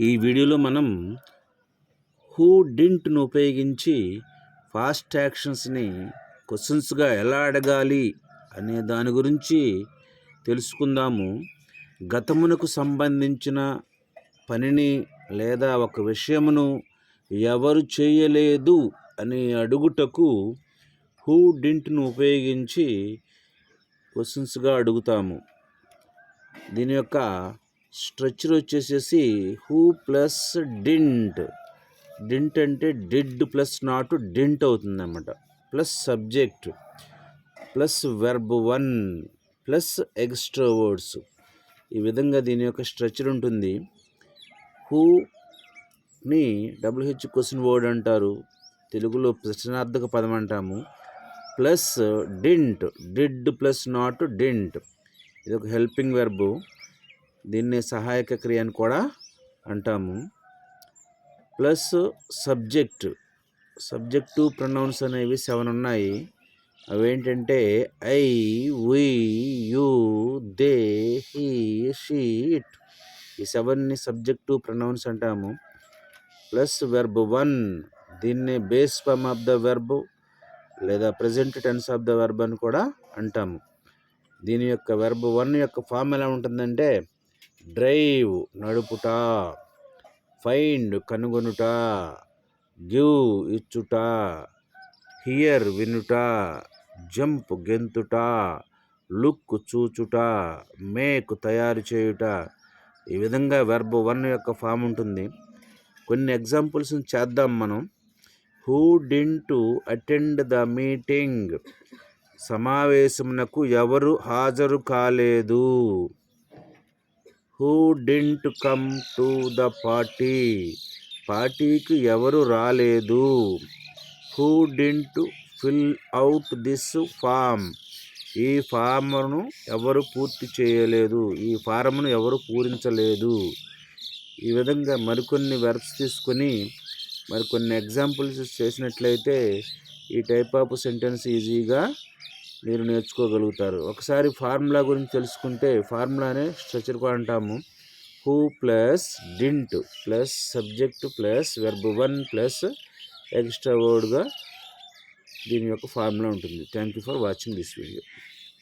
ఈ వీడియోలో మనం హూ డింట్ను ఉపయోగించి ఫాస్ట్ యాక్షన్స్ని క్వశ్చన్స్గా ఎలా అడగాలి అనే దాని గురించి తెలుసుకుందాము. గతమునకు సంబంధించిన పనిని లేదా ఒక విషయమును ఎవరు చేయలేదు అని అడుగుటకు హూ డింట్ను ఉపయోగించి క్వశ్చన్స్గా అడుగుతాము. దీని యొక్క స్ట్రక్చర్ వచ్చేసేసి హూ ప్లస్ డింట్. డింట్ అంటే డిడ్ ప్లస్ నాట్ డింట్ అవుతుంది అన్నమాట. Plus subject plus verb 1 plus extra words. ఈ విధంగా దీని యొక్క స్ట్రక్చర్ ఉంటుంది. హూని WH క్వశ్చన్ వర్డ్ అంటారు, తెలుగులో ప్రశ్నార్థక పదం అంటాము. Plus didn't, did plus not didn't, ఇది ఒక హెల్పింగ్ వెర్బు, దీన్ని సహాయక క్రియ అని కూడా అంటాము. ప్లస్ సబ్జెక్టు ప్రొనౌన్స్ అనేవి 7 ఉన్నాయి. అవేంటంటే I, we, you, they, he, she, it. ఈ 7ని సబ్జెక్టు ప్రొనౌన్స్ అంటాము. ప్లస్ వెర్బ్ 1, దీన్ని base form of the verb లేదా present tense of the verb అని కూడా అంటాము. దీని యొక్క వెర్బ్ 1 యొక్క ఫామ్ ఎలా ఉంటుందంటే డ్రైవ్ నడుపుట, ఫైండ్ కనుగొనుట, గివ్ ఇచ్చుట, హియర్ వినుట, జంప్ గెంతుట, లుక్ చూచుట, మేక్ తయారు చేయుట. ఈ విధంగా వెర్బ్ 1 యొక్క ఫామ్ ఉంటుంది. కొన్ని ఎగ్జాంపుల్స్ చేద్దాం మనం. Who didn't attend the meeting, సమావేశమునకు ఎవరు హాజరు కాలేదు. Who didn't come to the party, పార్టీకి ఎవరు రాలేదు. Who didn't fill out this form, ఈ ఫామ్ను ఎవరు పూర్తి చేయలేదు, ఈ ఫారమ్ను ఎవరు పూరించలేదు. ఈ విధంగా మరికొన్ని వెర్బ్స్ తీసుకొని మరికొన్ని ఎగ్జాంపుల్స్ చేసినట్లయితే ఈ టైప్ ఆఫ్ సెంటెన్స్ ఈజీగా మీరు నేర్చుకోగలుగుతారు. ఒకసారి ఫార్ములా గురించి తెలుసుకుంటే ఫార్ములానే స్ట్రక్చర్ కూడా అంటాము. Who plus didn't plus subject plus verb 1 plus extra వర్డ్గా దీని యొక్క ఫార్ములా ఉంటుంది. Thank you for watching this video.